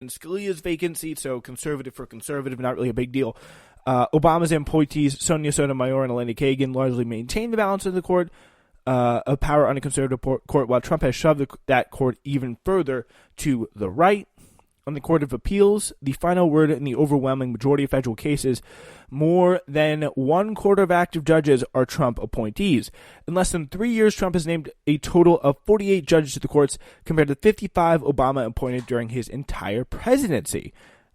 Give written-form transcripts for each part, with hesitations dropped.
Scalia's vacant seat, so conservative for conservative, not really a big deal. Obama's appointees, Sonia Sotomayor and Elena Kagan, largely maintained the balance of the court of power on a conservative court, while Trump has shoved that court even further to the right. On the Court of Appeals, the final word in the overwhelming majority of federal cases, more than 1/4 of active judges are Trump appointees. In less than 3 years, Trump has named a total of 48 judges to the courts, compared to 55 Obama appointed during his entire presidency.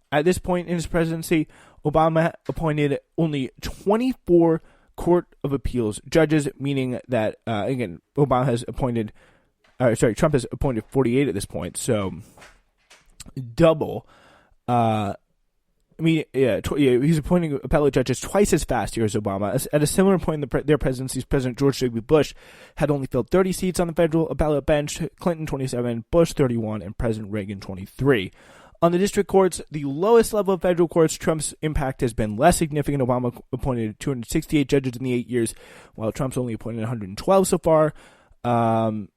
At this point in his presidency, Obama appointed only 24 Court of Appeals judges, meaning that, again, Trump has appointed 48 at this point, so double. He's appointing appellate judges twice as fast here as Obama. At a similar point in their presidencies, President George W. Bush had only filled 30 seats on the federal appellate bench, Clinton 27, Bush 31, and President Reagan 23. On the district courts, the lowest level of federal courts, Trump's impact has been less significant. Obama appointed 268 judges in the 8 years, while Trump's only appointed 112 so far.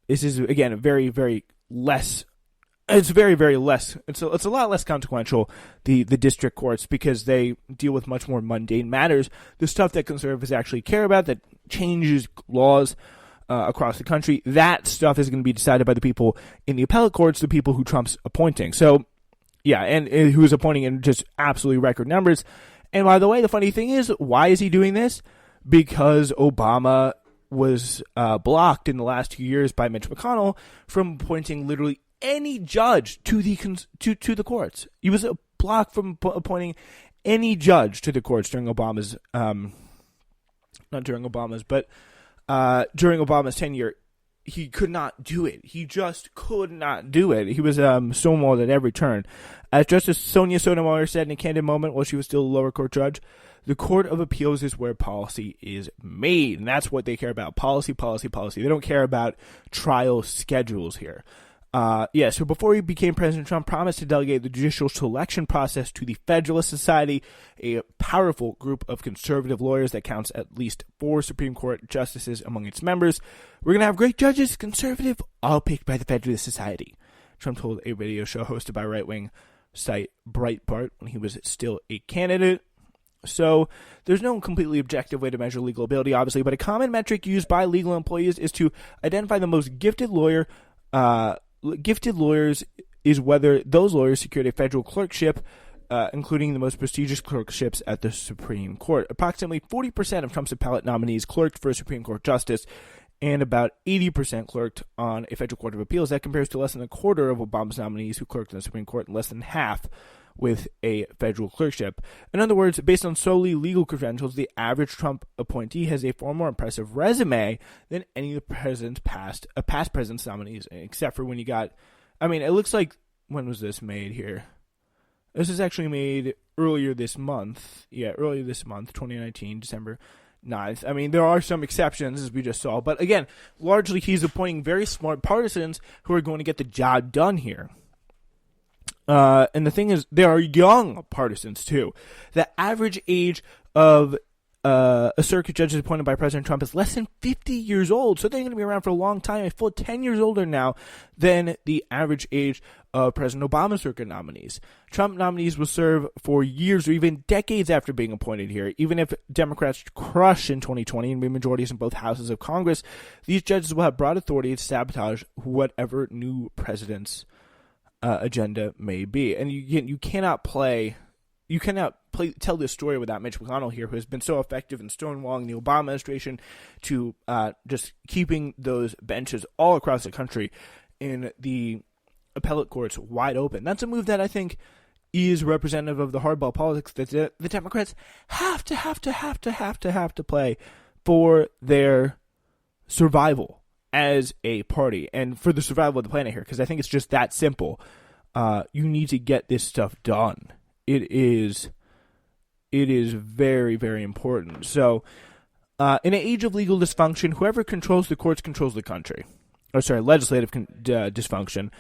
This is, again, very, very less. It's very, very less. It's a lot less consequential, the district courts, because they deal with much more mundane matters, the stuff that conservatives actually care about, that changes laws across the country. That stuff is going to be decided by the people in the appellate courts, the people who Trump's appointing. So, yeah, and who is appointing in just absolutely record numbers. And by the way, the funny thing is, why is he doing this? Because Obama was blocked in the last 2 years by Mitch McConnell from appointing literally any judge to the courts. He was blocked from appointing any judge to the courts during Obama's during Obama's tenure. He could not do it. He just could not do it. He was stonewalled at every turn. As Justice Sonia Sotomayor said in a candid moment while she was still a lower court judge, the Court of Appeals is where policy is made, and that's what they care about. Policy, policy, policy. They don't care about trial schedules here. So before he became President, Trump promised to delegate the judicial selection process to the Federalist Society, a powerful group of conservative lawyers that counts at least 4 Supreme Court justices among its members. We're going to have great judges, conservative, all picked by the Federalist Society, Trump told a radio show hosted by right-wing site Breitbart when he was still a candidate. So there's no completely objective way to measure legal ability, obviously, but a common metric used by legal employees is to identify the most gifted lawyers is whether those lawyers secured a federal clerkship, including the most prestigious clerkships at the Supreme Court. Approximately 40% of Trump's appellate nominees clerked for a Supreme Court justice, and about 80% clerked on a federal court of appeals. That compares to less than a quarter of Obama's nominees who clerked in the Supreme Court, and less than half with a federal clerkship. In other words, based on solely legal credentials, the average Trump appointee has a far more impressive resume than any of the past president's nominees, except for when you got, it looks like, when was this made here? This is actually made earlier this month. Yeah, earlier this month, 2019, December 9th. There are some exceptions, as we just saw, but again, largely he's appointing very smart partisans who are going to get the job done here. And the thing is, there are young partisans, too. The average age of a circuit judge appointed by President Trump is less than 50 years old, so they're going to be around for a long time, a full 10 years older now than the average age of President Obama's circuit nominees. Trump nominees will serve for years or even decades after being appointed here. Even if Democrats crush in 2020 and win majorities in both houses of Congress, these judges will have broad authority to sabotage whatever new president's agenda may be. And you cannot tell this story without Mitch McConnell here, who has been so effective in stonewalling the Obama administration to just keeping those benches all across the country in the appellate courts wide open. That's a move that I think is representative of the hardball politics that the Democrats have to play for their survival as a party and for the survival of the planet here, because I think it's just that simple. You need to get this stuff done. It is very, very important. So, in an age of legal dysfunction, whoever controls the courts controls the country. Legislative dysfunction.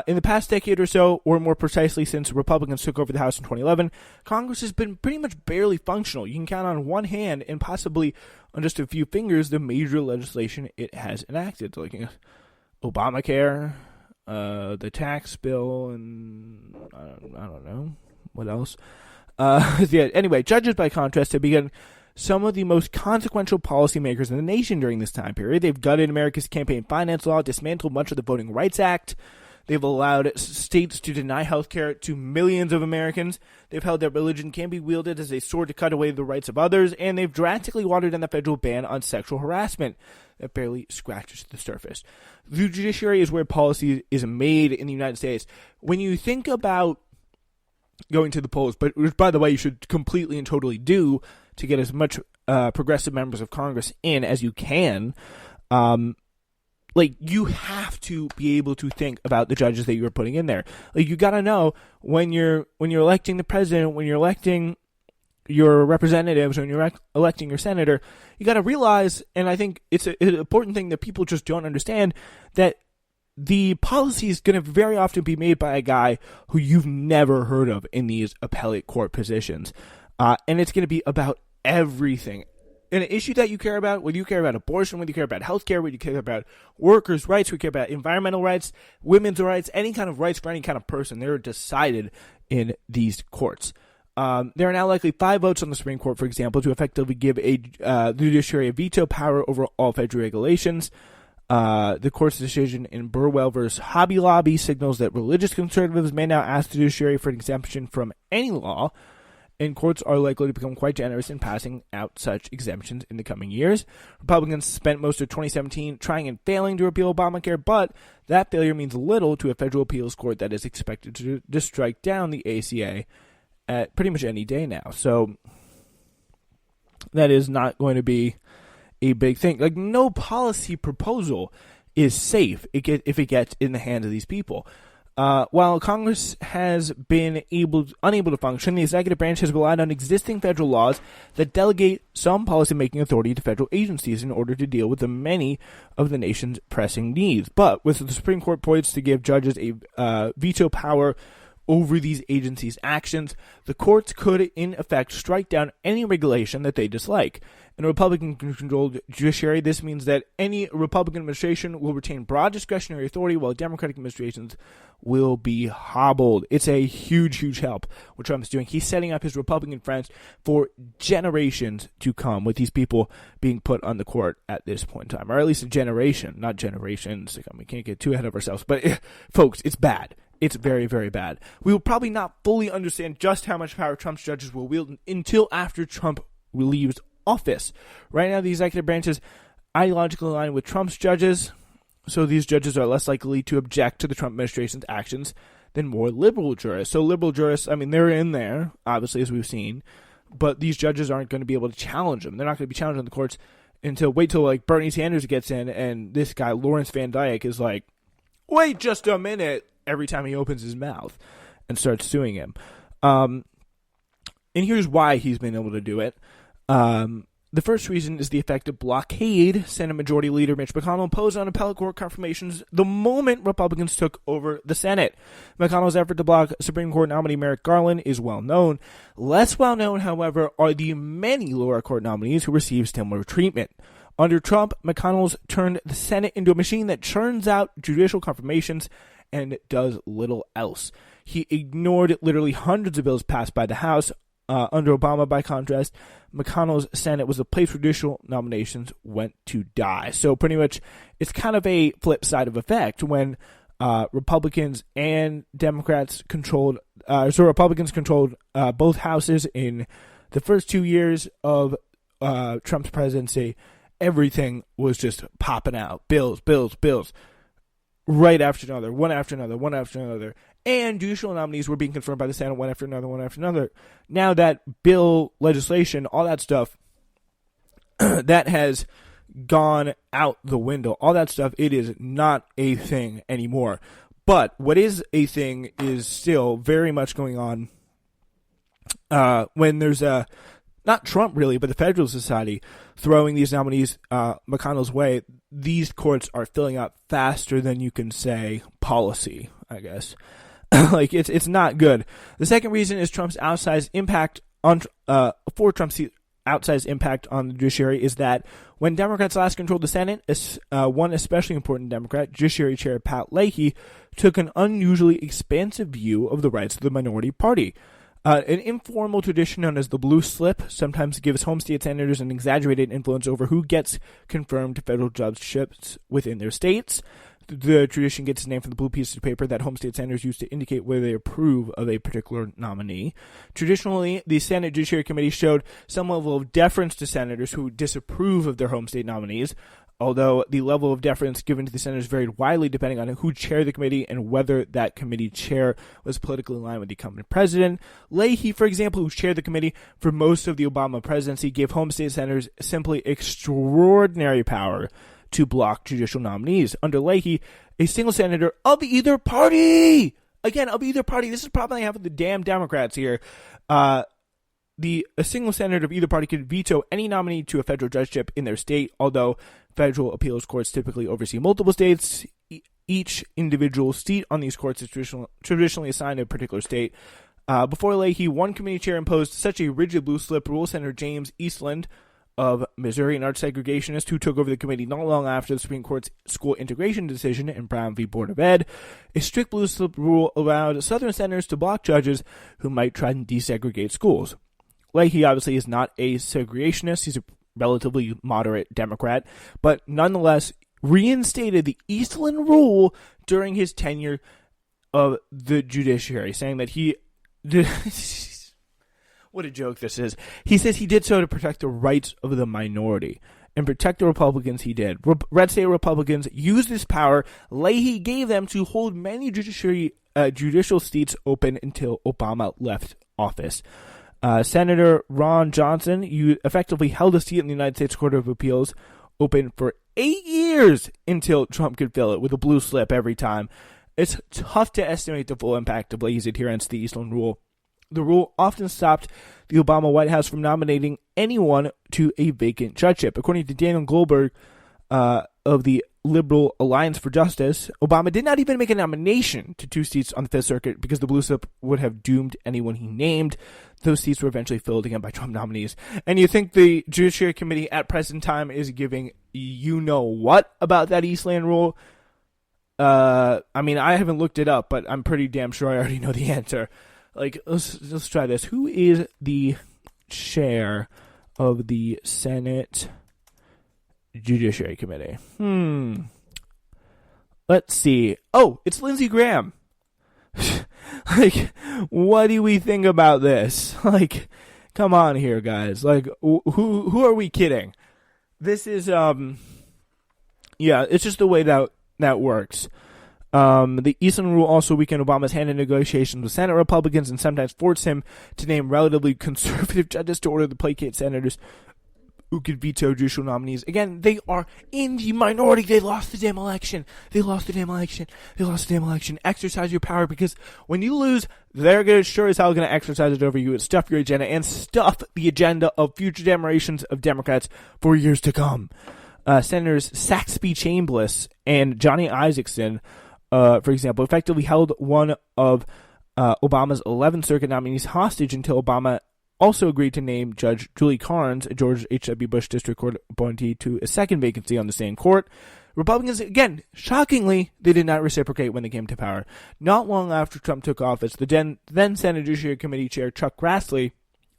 In the past decade or so, or more precisely since Republicans took over the House in 2011, Congress has been pretty much barely functional. You can count on one hand and possibly on just a few fingers the major legislation it has enacted, like Obamacare, the tax bill, and I don't know what else. Yeah, anyway, judges, by contrast, have been some of the most consequential policymakers in the nation during this time period. They've gutted America's campaign finance law, dismantled much of the Voting Rights Act. They've allowed states to deny health care to millions of Americans. They've held that religion can be wielded as a sword to cut away the rights of others. And they've drastically watered down the federal ban on sexual harassment that barely scratches the surface. The judiciary is where policy is made in the United States. When you think about going to the polls, but which, by the way, you should completely and totally do to get as much progressive members of Congress in as you can, you have to be able to think about the judges that you're putting in there. Like, you got to know when you're electing the president, when you're electing your representatives, when you're electing your senator, you got to realize, and I think it's an important thing that people just don't understand, that the policy is going to very often be made by a guy who you've never heard of in these appellate court positions. And it's going to be about everything. An issue that you care about, whether you care about abortion, whether you care about healthcare, whether you care about workers' rights, whether you care about environmental rights, women's rights, any kind of rights for any kind of person, they're decided in these courts. There are now likely 5 votes on the Supreme Court, for example, to effectively give the judiciary a veto power over all federal regulations. The court's decision in Burwell versus Hobby Lobby signals that religious conservatives may now ask the judiciary for an exemption from any law, and courts are likely to become quite generous in passing out such exemptions in the coming years. Republicans spent most of 2017 trying and failing to repeal Obamacare, but that failure means little to a federal appeals court that is expected to strike down the ACA at pretty much any day now. So that is not going to be a big thing. Like, no policy proposal is safe if it gets in the hands of these people. While Congress has been unable to function, the executive branch has relied on existing federal laws that delegate some policymaking authority to federal agencies in order to deal with the many of the nation's pressing needs. But with the Supreme Court poised to give judges a veto power over these agencies' actions, the courts could, in effect, strike down any regulation that they dislike. In a Republican-controlled judiciary, this means that any Republican administration will retain broad discretionary authority, while Democratic administrations will be hobbled. It's a huge, huge help what Trump is doing. He's setting up his Republican friends for generations to come, with these people being put on the court at this point in time, or at least a generation, not generations. We can't get too ahead of ourselves, but folks, it's bad. It's very, very bad. We will probably not fully understand just how much power Trump's judges will wield until after Trump leaves office. Right now, the executive branch is ideologically aligned with Trump's judges, so these judges are less likely to object to the Trump administration's actions than more liberal jurists. So liberal jurists, they're in there, obviously, as we've seen, but these judges aren't going to be able to challenge them. They're not going to be challenged in the courts wait till like Bernie Sanders gets in, and this guy, Lawrence Van Dyke, is like, wait just a minute, every time he opens his mouth and starts suing him. And here's why he's been able to do it. The first reason is the effective blockade Senate Majority Leader Mitch McConnell imposed on appellate court confirmations the moment Republicans took over the Senate. McConnell's effort to block Supreme Court nominee Merrick Garland is well known. Less well known, however, are the many lower court nominees who received similar treatment. Under Trump, McConnell's turned the Senate into a machine that churns out judicial confirmations and does little else. He ignored literally hundreds of bills passed by the House. Under Obama, by contrast, McConnell's Senate was a place where judicial nominations went to die. So pretty much it's kind of a flip side of effect when Republicans and Democrats controlled both houses in the first 2 years of Trump's presidency. Everything was just popping out. Bills, right after another, one after another. And judicial nominees were being confirmed by the Senate one after another. Now that bill, legislation, all that stuff, that has gone out the window. All that stuff, it is not a thing anymore. But what is a thing is still very much going on when there's not Trump really, but the Federalist Society throwing these nominees McConnell's way. These courts are filling up faster than you can say policy, I guess. Like, it's not good. The second reason is Trump's outsized impact on for Trump's outsized impact on the judiciary is that when Democrats last controlled the Senate, one especially important Democrat, Judiciary Chair Pat Leahy, took an unusually expansive view of the rights of the minority party. An informal tradition known as the blue slip sometimes gives home state senators an exaggerated influence over who gets confirmed to federal judgeships within their states. The tradition gets its name from the blue piece of paper that home state senators use to indicate whether they approve of a particular nominee. Traditionally, the Senate Judiciary Committee showed some level of deference to senators who disapprove of their home state nominees, although the level of deference given to the senators varied widely depending on who chaired the committee and whether that committee chair was politically aligned with the incumbent president. Leahy, for example, who chaired the committee for most of the Obama presidency, gave home state senators simply extraordinary power to block judicial nominees. Under Leahy, a single senator of either party, again, of either party, this is probably half of the damn Democrats here, a single senator of either party could veto any nominee to a federal judgeship in their state, although federal appeals courts typically oversee multiple states. Each individual seat on these courts is traditionally assigned to a particular state. Before Leahy, one committee chair imposed such a rigid blue slip rule. Senator James Eastland of Missouri, an arts segregationist who took over the committee not long after the Supreme Court's school integration decision in Brown v. Board of Ed. A strict blue slip rule allowed Southern senators to block judges who might try and desegregate schools. Leahy obviously is not a segregationist. He's a relatively moderate Democrat, but nonetheless reinstated the Eastland rule during his tenure of the judiciary, saying that he did... What a joke this is. He says he did so to protect the rights of the minority. And protect the Republicans he did. Red state Republicans used this power Leahy gave them to hold many judicial seats open until Obama left office. Senator Ron Johnson effectively held a seat in the United States Court of Appeals open for 8 years until Trump could fill it with a blue slip every time. It's tough to estimate the full impact of Leahy's adherence to the Eastland rule. The rule often stopped the Obama White House from nominating anyone to a vacant judgeship. According to Daniel Goldberg of the Liberal Alliance for Justice, Obama did not even make a nomination to 2 seats on the Fifth Circuit because the blue slip would have doomed anyone he named. Those seats were eventually filled again by Trump nominees. And you think the Judiciary Committee at present time is giving you-know-what about that Eastland rule? I mean, I haven't looked it up, but I'm pretty damn sure I already know the answer. Like, let's try this. Who is the chair of the Senate Judiciary Committee? Let's see. Oh, it's Lindsey Graham. Like, what do we think about this? Like, come on here, guys. Like, who are we kidding? This is, yeah, it's just the way that works. The Eastland rule also weakened Obama's hand in negotiations with Senate Republicans and sometimes forced him to name relatively conservative judges to order to placate senators who could veto judicial nominees. Again, they are in the minority. They lost the damn election. Exercise your power, because when you lose, they're sure as hell going to exercise it over you and stuff your agenda and stuff the agenda of future generations of Democrats for years to come. Senators Saxby Chambliss and Johnny Isakson, for example, effectively held one of Obama's 11th Circuit nominees hostage until Obama also agreed to name Judge Julie Carnes, a George H.W. Bush District Court appointee, to a second vacancy on the same court. Republicans, again, shockingly, they did not reciprocate when they came to power. Not long after Trump took office, the then Senate Judiciary Committee Chair Chuck Grassley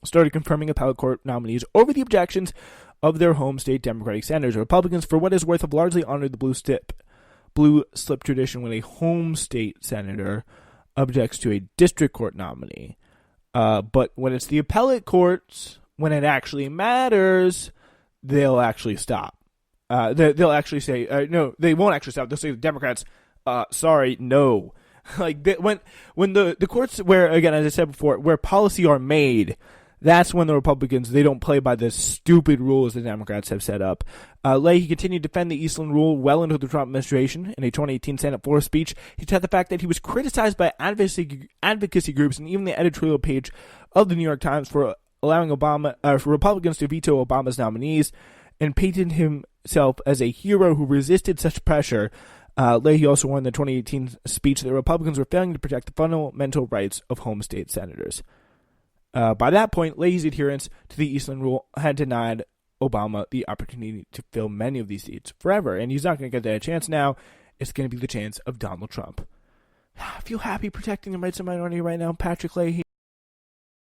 started confirming appellate court nominees over the objections of their home state Democratic senators. Republicans, for what is worth, have largely honored the blue slip tradition when a home state senator objects to a district court nominee. But when it's the appellate courts, when it actually matters, they'll actually stop. They'll actually say, no, they won't actually stop. They'll say, the Democrats, sorry, no. Like, when the courts where, again, as I said before, where policy are made, that's when the Republicans, they don't play by the stupid rules the Democrats have set up. Leahy continued to defend the Eastland rule well into the Trump administration. In a 2018 Senate floor speech, he said the fact that he was criticized by advocacy groups and even the editorial page of the New York Times for allowing for Republicans to veto Obama's nominees, and painted himself as a hero who resisted such pressure. Leahy also warned in the 2018 speech that Republicans were failing to protect the fundamental rights of home state senators. By that point, Leahy's adherence to the Eastland Rule had denied Obama the opportunity to fill many of these seats forever, and he's not going to get that chance now. It's going to be the chance of Donald Trump. I feel happy protecting the rights of minority right now, Patrick Leahy.